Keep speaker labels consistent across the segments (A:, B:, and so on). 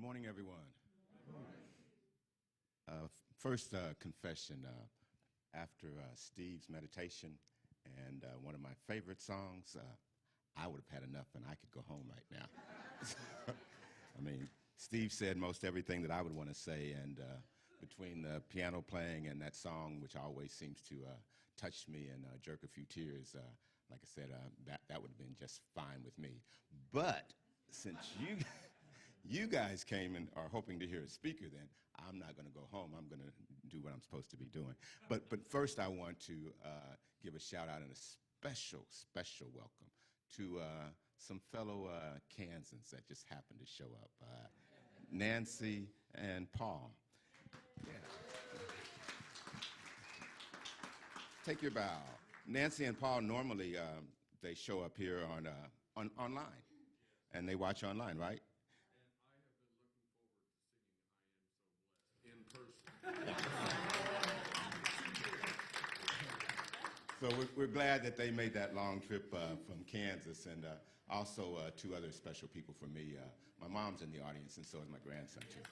A: Good morning, everyone. First confession, after Steve's meditation and one of my favorite songs, I would have had enough and I could go home right now. I mean, Steve said most everything that I would want to say, and between the piano playing and that song, which always seems to touch me and jerk a few tears, like I said, that would have been just fine with me. But since you guys came and are hoping to hear a speaker, then I'm not going to go home. I'm going to do what I'm supposed to be doing. But first, I want to give a shout out and a special welcome to some fellow Kansans that just happened to show up, Nancy and Paul. Yeah. Take your bow. Nancy and Paul normally they show up here online, and they watch online, right? In person. So we're glad that they made that long trip from Kansas, and also two other special people for me. My mom's in the audience, and so is my grandson, too.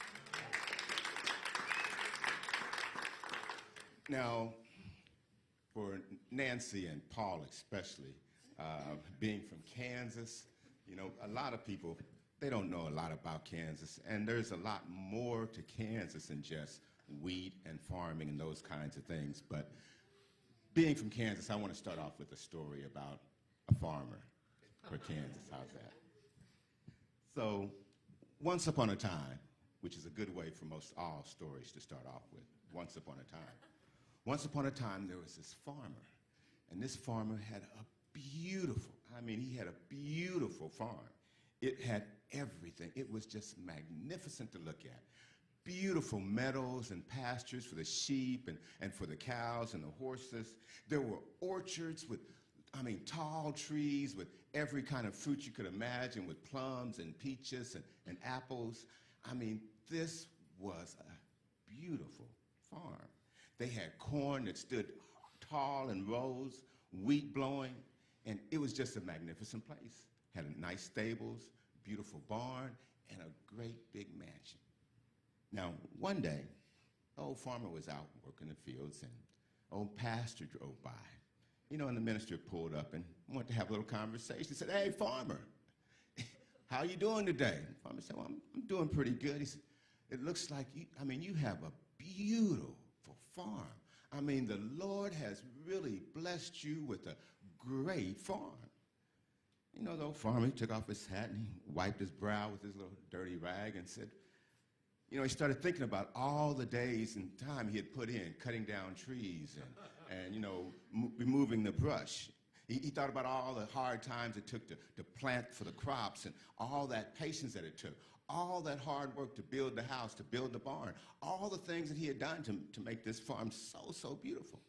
A: Now, for Nancy and Paul especially, being from Kansas, you know, a lot of people, they don't know a lot about Kansas, and there's a lot more to Kansas than just wheat and farming and those kinds of things. But being from Kansas, I want to start off with a story about a farmer for Kansas. How's that? So, once upon a time, which is a good way for most all stories to start off with, once upon a time. Once upon a time, there was this farmer, and this farmer had a beautiful, he had a beautiful farm. It had everything. It was just magnificent to look at. Beautiful meadows and pastures for the sheep and for the cows and the horses. There were orchards with, tall trees with every kind of fruit you could imagine, with plums and peaches and apples. This was a beautiful farm. They had corn that stood tall and rose, wheat blowing, and it was just a magnificent place. Had nice stables, beautiful barn, and a great big mansion. Now, one day, the old farmer was out working the fields, and old pastor drove by. You know, and the minister pulled up and wanted to have a little conversation. He said, "Hey, farmer, how you doing today?" And the farmer said, "Well, I'm doing pretty good." He said, "It looks like you have a beautiful farm. The Lord has really blessed you with a great farm." You know, the old farmer, he took off his hat and he wiped his brow with his little dirty rag and said, he started thinking about all the days and time he had put in cutting down trees and removing the brush. He thought about all the hard times it took to plant for the crops and all that patience that it took, all that hard work to build the house, to build the barn, all the things that he had done to make this farm so beautiful.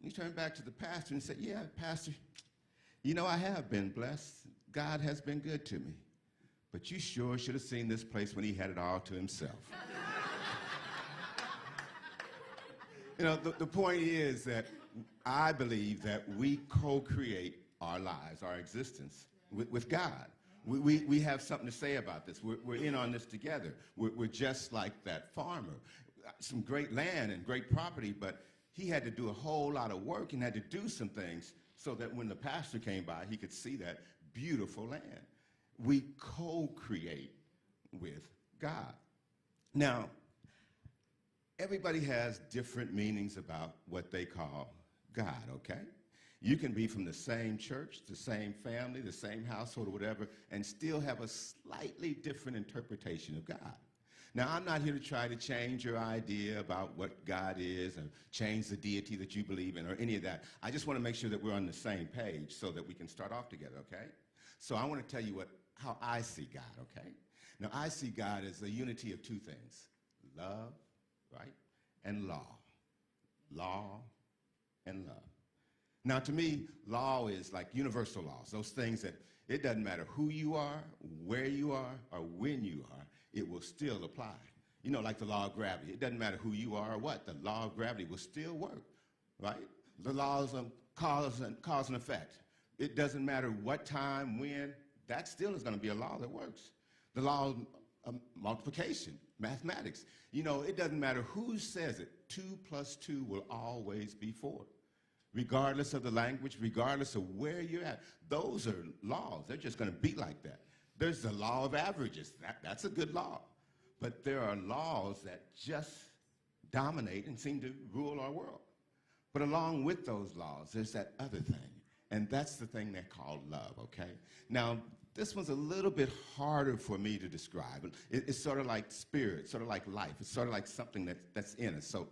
A: And he turned back to the pastor and said, "Yeah, Pastor, I have been blessed. God has been good to me. But you sure should have seen this place when he had it all to himself." The point is that I believe that we co-create our lives, our existence with God. We have something to say about this. We're in on this together. We're just like that farmer. Some great land and great property, but he had to do a whole lot of work and had to do some things so that when the pastor came by, he could see that beautiful land. We co-create with God. Now, everybody has different meanings about what they call God, okay? You can be from the same church, the same family, the same household or whatever, and still have a slightly different interpretation of God. Now, I'm not here to try to change your idea about what God is or change the deity that you believe in or any of that. I just want to make sure that we're on the same page so that we can start off together, okay? So I want to tell you how I see God, okay? Now, I see God as the unity of two things, love, right, and law. Law and love. Now, to me, law is like universal laws, those things that it doesn't matter who you are, where you are, or when you are, it will still apply. Like the law of gravity. It doesn't matter who you are or what, the law of gravity will still work, right? The laws of cause and effect. It doesn't matter what time, when, that still is going to be a law that works. The law multiplication, mathematics. You know, it doesn't matter who says it, 2 plus 2 will always be 4. Regardless of the language, regardless of where you're at. Those are laws. They're just going to be like that. There's the law of averages. That's a good law. But there are laws that just dominate and seem to rule our world. But along with those laws, there's that other thing. And that's the thing they call love, okay? Now, this one's a little bit harder for me to describe. It's sort of like spirit, sort of like life. It's sort of like something that's in us. So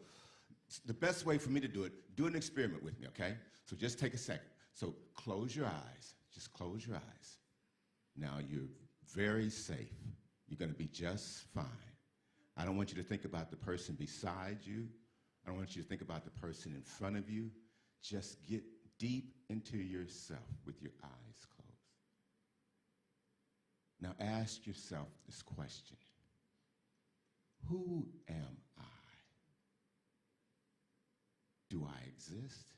A: the best way for me to do it, do an experiment with me, okay? So just take a second. So close your eyes. Just close your eyes. Now you're very safe. You're going to be just fine. I don't want you to think about the person beside you. I don't want you to think about the person in front of you. Just get deep into yourself with your eyes closed. Now ask yourself this question. Who am I? Do I exist?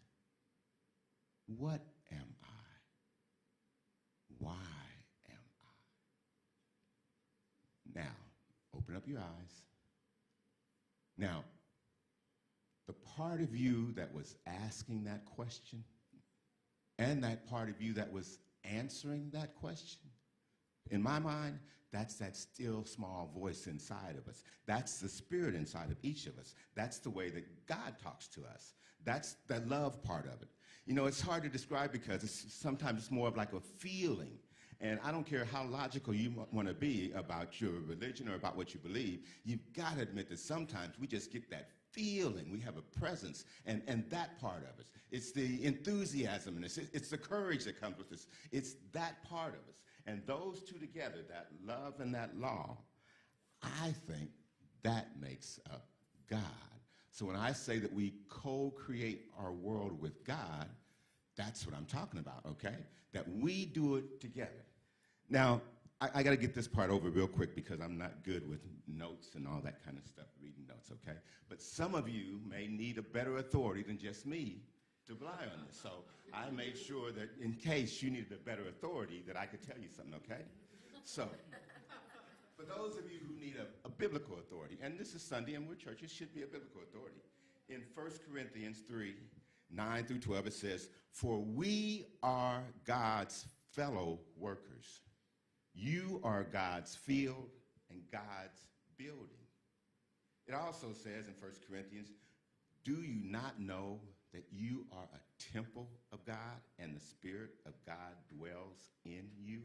A: What am I? Why am I? Now, open up your eyes. Now, the part of you that was asking that question and that part of you that was answering that question, in my mind, that's that still small voice inside of us. That's the spirit inside of each of us. That's the way that God talks to us. That's the love part of it. You know, it's hard to describe because sometimes it's more of like a feeling. And I don't care how logical you want to be about your religion or about what you believe, you've got to admit that sometimes we just get that feeling. We have a presence, and that part of us. It's the enthusiasm, and it's the courage that comes with us. It's that part of us. And those two together, that love and that law, I think that makes up God. So when I say that we co-create our world with God, that's what I'm talking about, okay? That we do it together. Now, I got to get this part over real quick because I'm not good with notes and all that kind of stuff, reading notes, okay? But some of you may need a better authority than just me to rely on this. So I made sure that in case you needed a better authority, that I could tell you something, okay? So for those of you who need a biblical authority, and this is Sunday and we're church, it should be a biblical authority. In 1 Corinthians 3, 9 through 12, it says, "For we are God's fellow workers. You are God's field and God's building." It also says in 1 Corinthians, "Do you not know that you are a temple of God and the Spirit of God dwells in you?"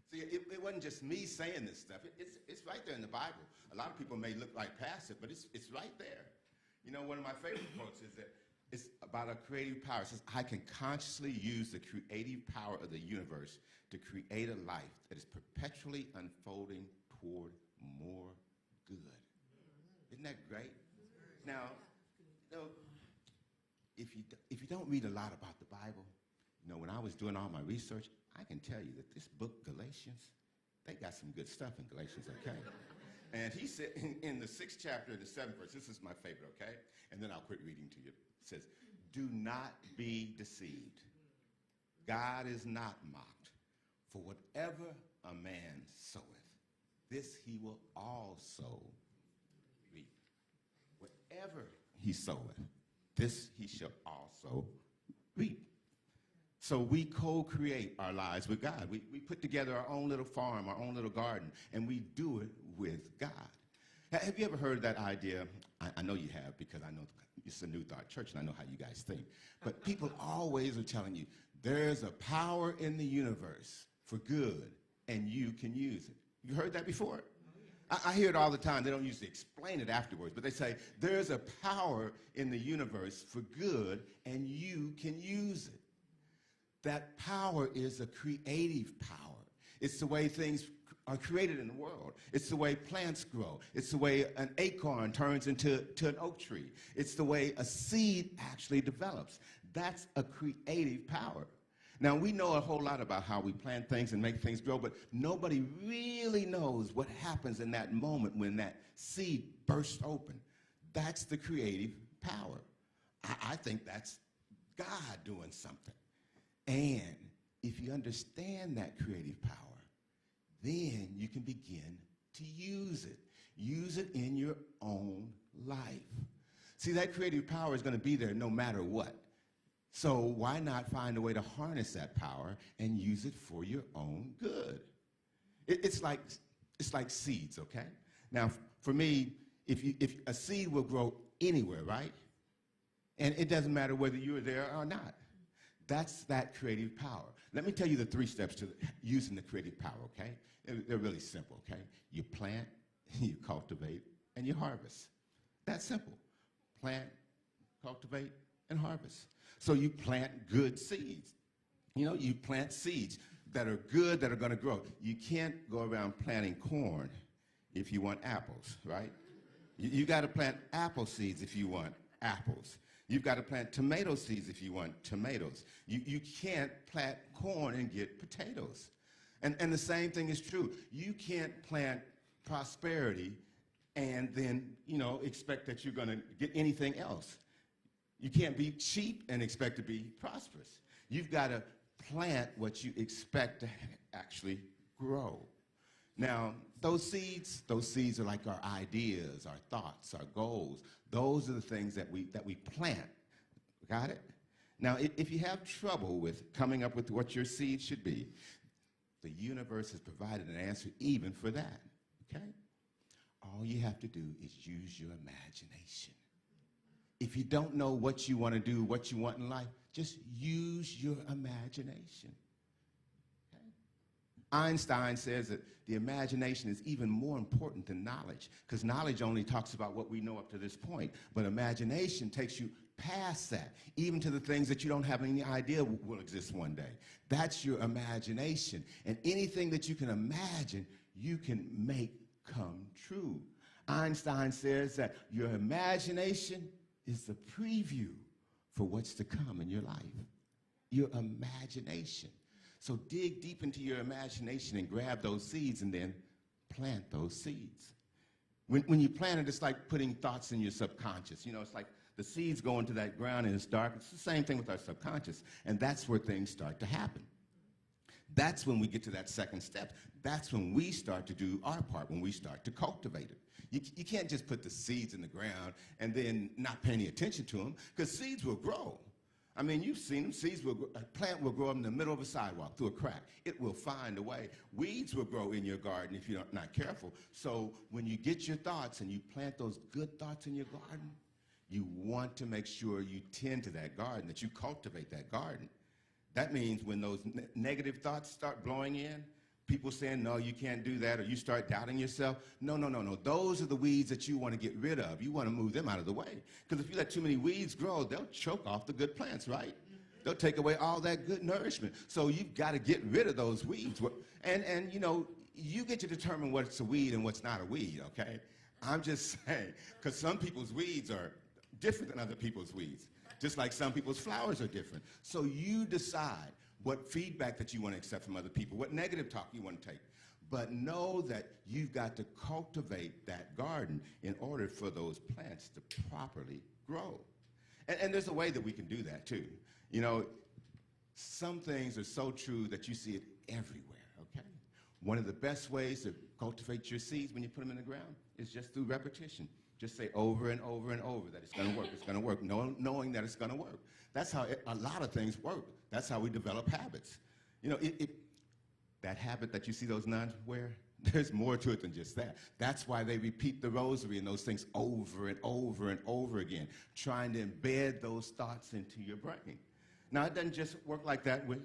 A: See, it wasn't just me saying this stuff. It's right there in the Bible. A lot of people may look like past it, but it's right there. You know, one of my favorite quotes is that it's about a creative power. It says, "I can consciously use the creative power of the universe to create a life that is perpetually unfolding toward more good." Isn't that great? Now, you know, if you don't read a lot about the Bible, you know, when I was doing all my research, I can tell you that this book, Galatians, they got some good stuff in Galatians, okay? And he said in the 6th chapter, the 7th verse, this is my favorite, okay? And then I'll quit reading to you. It says, "Do not be deceived. God is not mocked. For whatever a man soweth, this he will also reap. Whatever he soweth, this he shall also reap." So we co-create our lives with God. We put together our own little farm, our own little garden, and we do it with God. Have you ever heard that idea? I know you have because I know it's a New Thought Church and I know how you guys think. But people always are telling you, there's a power in the universe for good and you can use it. You heard that before? I hear it all the time. They don't usually explain it afterwards, but they say, there's a power in the universe for good and you can use it. That power is a creative power. It's the way things are created in the world. It's the way plants grow. It's the way an acorn turns into an oak tree. It's the way a seed actually develops. That's a creative power. Now, we know a whole lot about how we plant things and make things grow, but nobody really knows what happens in that moment when that seed bursts open. That's the creative power. I think that's God doing something. And if you understand that creative power, then you can begin to use it. Use it in your own life. See, that creative power is going to be there no matter what. So why not find a way to harness that power and use it for your own good? It's like seeds, okay? Now, for me, if a seed will grow anywhere, right? And it doesn't matter whether you're there or not. That's that creative power. Let me tell you the 3 steps to using the creative power, okay? They're really simple, okay? You plant, you cultivate, and you harvest. That's simple. Plant, cultivate, and harvest. So you plant good seeds. You know, you plant seeds that are good, that are going to grow. You can't go around planting corn if you want apples, right? You got to plant apple seeds if you want apples. You've got to plant tomato seeds if you want tomatoes. You can't plant corn and get potatoes. And the same thing is true. You can't plant prosperity and then, you know, expect that you're going to get anything else. You can't be cheap and expect to be prosperous. You've got to plant what you expect to actually grow. Now, those seeds are like our ideas, our thoughts, our goals. Those are the things that we plant. Got it? Now, if you have trouble with coming up with what your seed should be, the universe has provided an answer even for that, okay? All you have to do is use your imagination. If you don't know what you want to do, what you want in life, just use your imagination. Okay? Einstein says that the imagination is even more important than knowledge, because knowledge only talks about what we know up to this point, but imagination takes you past that, even to the things that you don't have any idea will exist one day. That's your imagination. And anything that you can imagine, you can make come true. Einstein says that your imagination is the preview for what's to come in your life. Your imagination. So dig deep into your imagination and grab those seeds and then plant those seeds. When you plant it, it's like putting thoughts in your subconscious. You know, it's like the seeds go into that ground and it's dark. It's the same thing with our subconscious. And that's where things start to happen. That's when we get to that second step. That's when we start to do our part, when we start to cultivate it. You can't just put the seeds in the ground and then not pay any attention to them, because seeds will grow. I mean, you've seen them. Seeds will grow. A plant will grow in the middle of a sidewalk through a crack. It will find a way. Weeds will grow in your garden if you're not careful. So when you get your thoughts and you plant those good thoughts in your garden, you want to make sure you tend to that garden, that you cultivate that garden. That means when those negative thoughts start blowing in, people saying, no, you can't do that, or you start doubting yourself. No. Those are the weeds that you want to get rid of. You want to move them out of the way. Because if you let too many weeds grow, they'll choke off the good plants, right? They'll take away all that good nourishment. So you've got to get rid of those weeds. And you know, you get to determine what's a weed and what's not a weed, okay? I'm just saying, because some people's weeds are different than other people's weeds. Just like some people's flowers are different. So you decide what feedback that you want to accept from other people, what negative talk you want to take. But know that you've got to cultivate that garden in order for those plants to properly grow. And there's a way that we can do that too. You know, some things are so true that you see it everywhere, okay? One of the best ways to cultivate your seeds when you put them in the ground is just through repetition. Just say over and over and over that it's going to work, it's going to work, knowing that it's going to work. That's how a lot of things work. That's how we develop habits. You know, that habit that you see those nuns wear, there's more to it than just that. That's why they repeat the rosary and those things over and over and over again, trying to embed those thoughts into your brain. Now, it doesn't just work like that with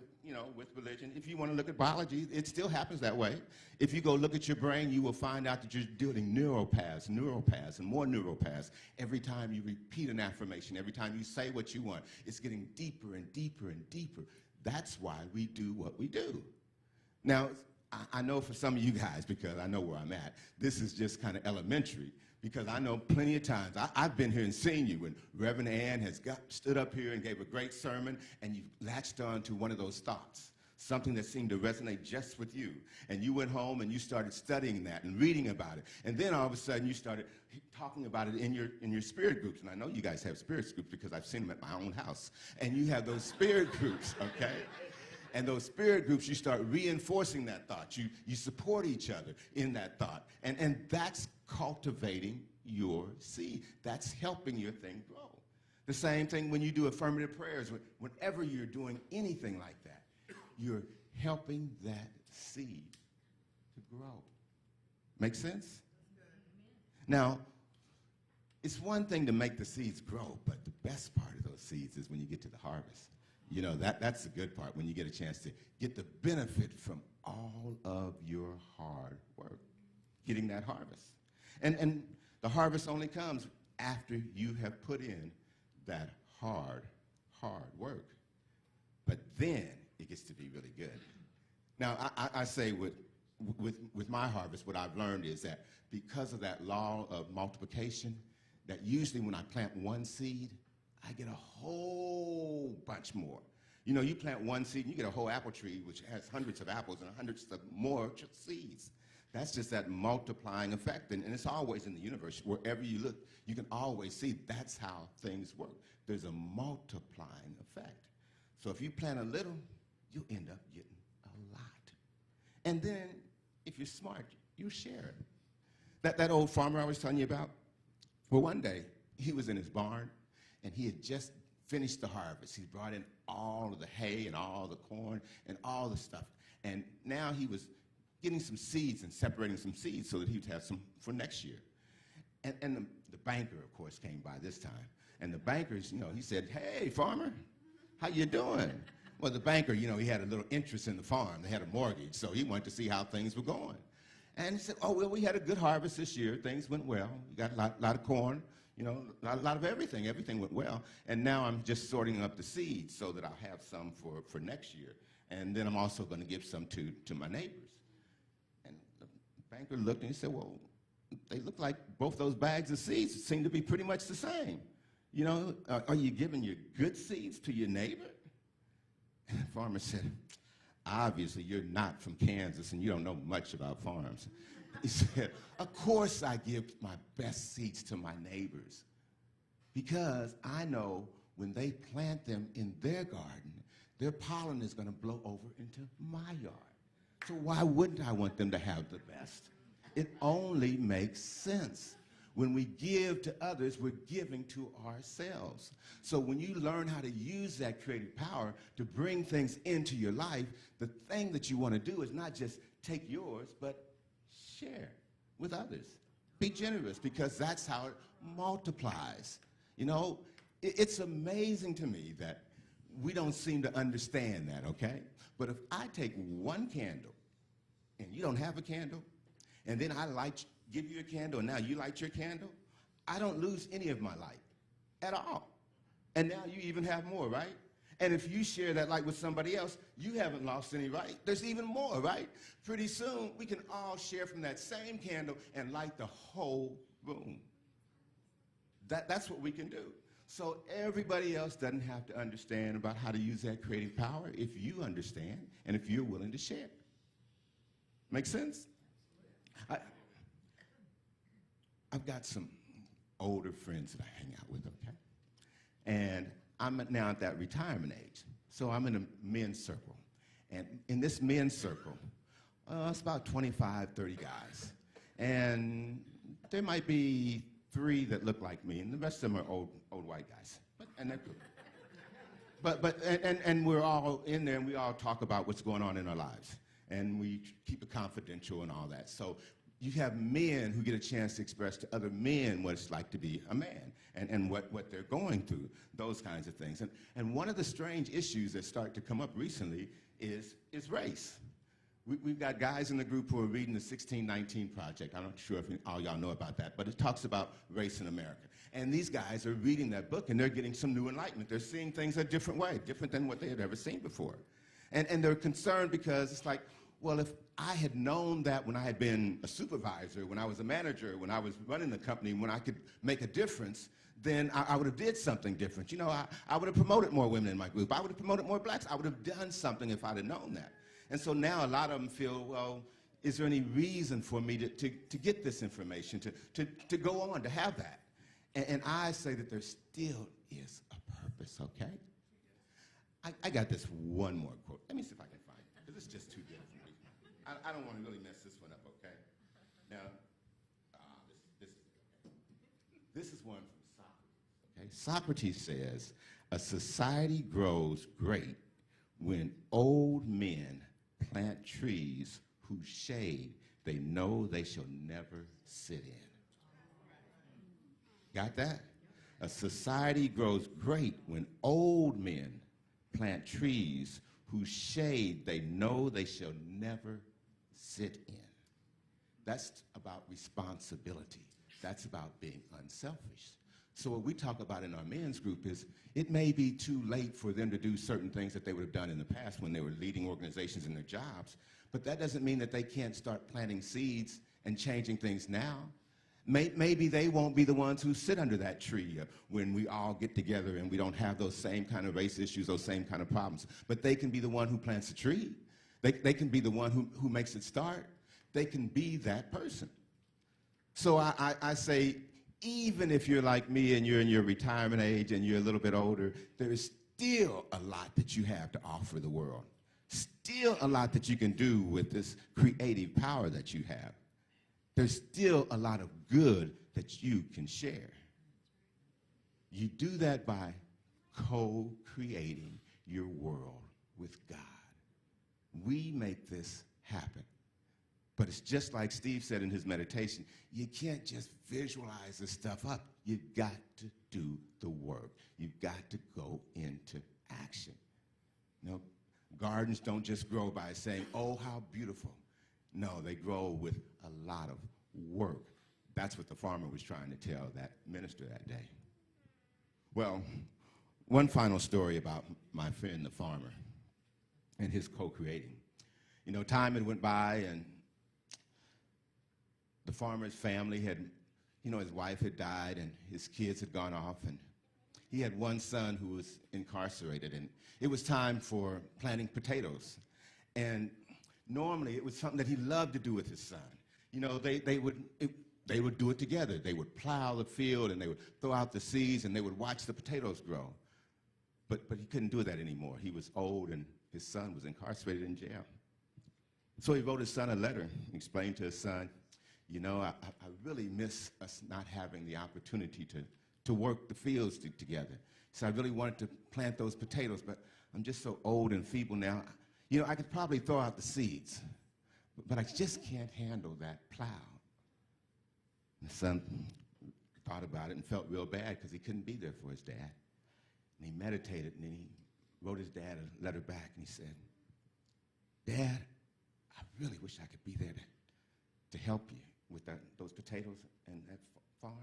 A: religion. If you want to look at biology, it still happens that way. If you go look at your brain, you will find out that you're building neural paths, and more neural paths. Every time you repeat an affirmation, every time you say what you want, it's getting deeper and deeper and deeper. That's why we do what we do. Now, I know for some of you guys, because I know where I'm at, this is just kind of elementary, because I know plenty of times, I've been here and seen you when Reverend Ann has stood up here and gave a great sermon, and you latched on to one of those thoughts, something that seemed to resonate just with you. And you went home and you started studying that and reading about it. And then all of a sudden you started talking about it in your spirit groups. And I know you guys have spirit groups because I've seen them at my own house. And you have those spirit groups, okay? And those spirit groups, you start reinforcing that thought. You support each other in that thought. And that's cultivating your seed. That's helping your thing grow. The same thing when you do affirmative prayers. Whenever you're doing anything like that, you're helping that seed to grow. Make sense? Now, it's one thing to make the seeds grow, but the best part of those seeds is when you get to the harvest. You know, that's the good part, when you get a chance to get the benefit from all of your hard work, getting that harvest. And the harvest only comes after you have put in that hard work. But then it gets to be really good. Now, I say with my harvest, what I've learned is that because of that law of multiplication, that usually when I plant one seed, I get a whole bunch more. You know, you plant one seed and you get a whole apple tree which has hundreds of apples and hundreds of more seeds. That's just that multiplying effect, and it's always in the universe. Wherever you look, you can always see that's how things work. There's a multiplying effect. So if you plant a little, you end up getting a lot. And then, if you're smart, you share it. That old farmer I was telling you about, well, one day, he was in his barn, and he had just finished the harvest. He brought in all of the hay and all the corn and all the stuff. And now he was getting some seeds and separating some seeds so that he would have some for next year. And the banker, of course, came by this time. And the bankers, you know, he said, "Hey, farmer, how you doing?" Well, the banker, you know, he had a little interest in the farm. They had a mortgage, so he wanted to see how things were going. And he said, "Oh, well, we had a good harvest this year. Things went well. We got a lot of corn, you know, a lot of everything. Everything went well. And now I'm just sorting up the seeds so that I'll have some for next year. And then I'm also going to give some to my neighbors." And the banker looked and he said, "Well, they look like both those bags of seeds seem to be pretty much the same. You know, are you giving your good seeds to your neighbor?" And the farmer said, "Obviously, you're not from Kansas and you don't know much about farms." He said, "Of course I give my best seeds to my neighbors because I know when they plant them in their garden, their pollen is going to blow over into my yard. So why wouldn't I want them to have the best?" It only makes sense. When we give to others, we're giving to ourselves. So when you learn how to use that creative power to bring things into your life, the thing that you want to do is not just take yours, but share with others. Be generous, because that's how it multiplies. You know, it's amazing to me that we don't seem to understand that, okay? But if I take one candle and you don't have a candle, and then I give you a candle, and now you light your candle, I don't lose any of my light at all. And now you even have more, right? And if you share that light with somebody else, you haven't lost any light. There's even more, right? Pretty soon, we can all share from that same candle and light the whole room. That's what we can do. So everybody else doesn't have to understand about how to use that creative power if you understand and if you're willing to share. Make sense? I've got some older friends that I hang out with, okay? And I'm now at that retirement age. So I'm in a men's circle. And in this men's circle, it's about 25, 30 guys. And there might be 3 that look like me, and the rest of them are old white guys. And they're good. And we're all in there, and we all talk about what's going on in our lives. And we keep it confidential and all that. So you have men who get a chance to express to other men what it's like to be a man and what they're going through, those kinds of things. And one of the strange issues that start to come up recently is race. We've got guys in the group who are reading the 1619 Project. I'm not sure if all y'all know about that, but it talks about race in America. And these guys are reading that book, and they're getting some new enlightenment. They're seeing things a different way, different than what they had ever seen before. And they're concerned because it's like, well, if I had known that when I had been a supervisor, when I was a manager, when I was running the company, when I could make a difference, then I would have did something different. You know, I would have promoted more women in my group. I would have promoted more blacks. I would have done something if I'd have known that. And so now a lot of them feel, well, is there any reason for me to get this information, to go on, to have that? And I say that there still is a purpose, okay? I got this one more quote. Let me see if I can find it, because it's just too good for me. I don't want to really mess this one up, okay? Now, this is one from Socrates, okay? Socrates says, a society grows great when old men plant trees whose shade they know they shall never sit in. Got that? A society grows great when old men plant trees whose shade they know they shall never sit in. That's about responsibility. That's about being unselfish. So what we talk about in our men's group is it may be too late for them to do certain things that they would have done in the past when they were leading organizations in their jobs, but that doesn't mean that they can't start planting seeds and changing things now. Maybe they won't be the ones who sit under that tree when we all get together and we don't have those same kind of race issues, those same kind of problems. But they can be the one who plants the tree. They can be the one who makes it start. They can be that person. So I say, even if you're like me and you're in your retirement age and you're a little bit older, there is still a lot that you have to offer the world. Still a lot that you can do with this creative power that you have. There's still a lot of good that you can share. You do that by co-creating your world with God. We make this happen. But it's just like Steve said in his meditation, you can't just visualize this stuff up. You've got to do the work. You've got to go into action. You know, gardens don't just grow by saying, oh, how beautiful. No, they grow with a lot of work. That's what the farmer was trying to tell that minister that day. Well, one final story about my friend the farmer and his co-creating. You know, time had went by and the farmer's family had, you know, his wife had died and his kids had gone off, and he had one son who was incarcerated, and it was time for planting potatoes. And normally it was something that he loved to do with his son. You know, they would do it together. They would plow the field and they would throw out the seeds and they would watch the potatoes grow. But he couldn't do that anymore. He was old and his son was incarcerated in jail. So he wrote his son a letter and explained to his son, you know, I really miss us not having the opportunity to work the fields together. So I really wanted to plant those potatoes, but I'm just so old and feeble now. You know, I could probably throw out the seeds, but I just can't handle that plow. The son thought about it and felt real bad because he couldn't be there for his dad. And he meditated and then he wrote his dad a letter back and he said, Dad, I really wish I could be there to help you with those potatoes and that farm.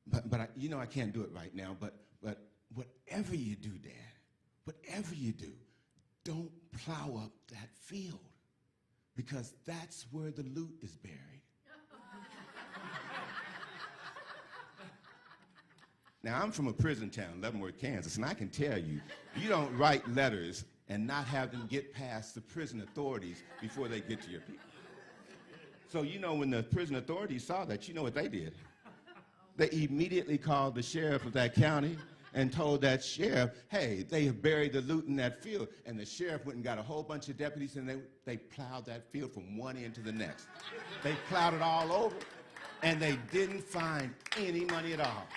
A: But I can't do it right now, but whatever you do, Dad, whatever you do, don't plow up that field because that's where the loot is buried. Now, I'm from a prison town, Leavenworth, Kansas, and I can tell you, you don't write letters and not have them get past the prison authorities before they get to your people. So, you know, when the prison authorities saw that, you know what they did? They immediately called the sheriff of that county and told that sheriff, hey, they have buried the loot in that field. And the sheriff went and got a whole bunch of deputies and they plowed that field from one end to the next. They plowed it all over and they didn't find any money at all.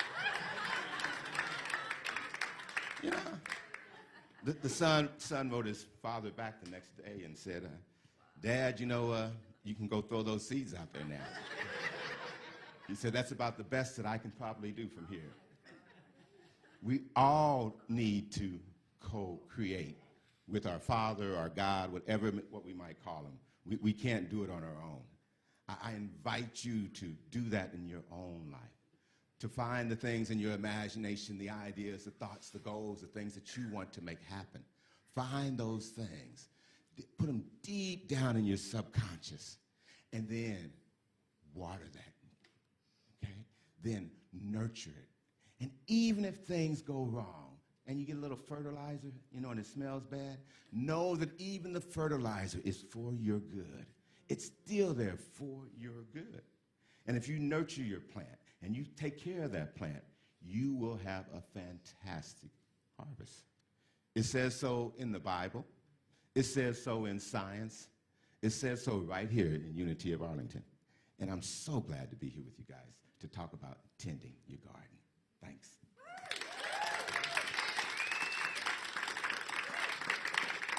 A: You know, the son wrote his father back the next day and said, Dad, you know, you can go throw those seeds out there now. He said, that's about the best that I can probably do from here. We all need to co-create with our Father, our God, what we might call him. We can't do it on our own. I invite you to do that in your own life, to find the things in your imagination, the ideas, the thoughts, the goals, the things that you want to make happen. Find those things. Put them deep down in your subconscious, and then water that, okay? Then nurture it. And even if things go wrong, and you get a little fertilizer, you know, and it smells bad, know that even the fertilizer is for your good. It's still there for your good. And if you nurture your plant, and you take care of that plant, you will have a fantastic harvest. It says so in the Bible. It says so in science. It says so right here in Unity of Arlington. And I'm so glad to be here with you guys to talk about tending your garden. Thanks.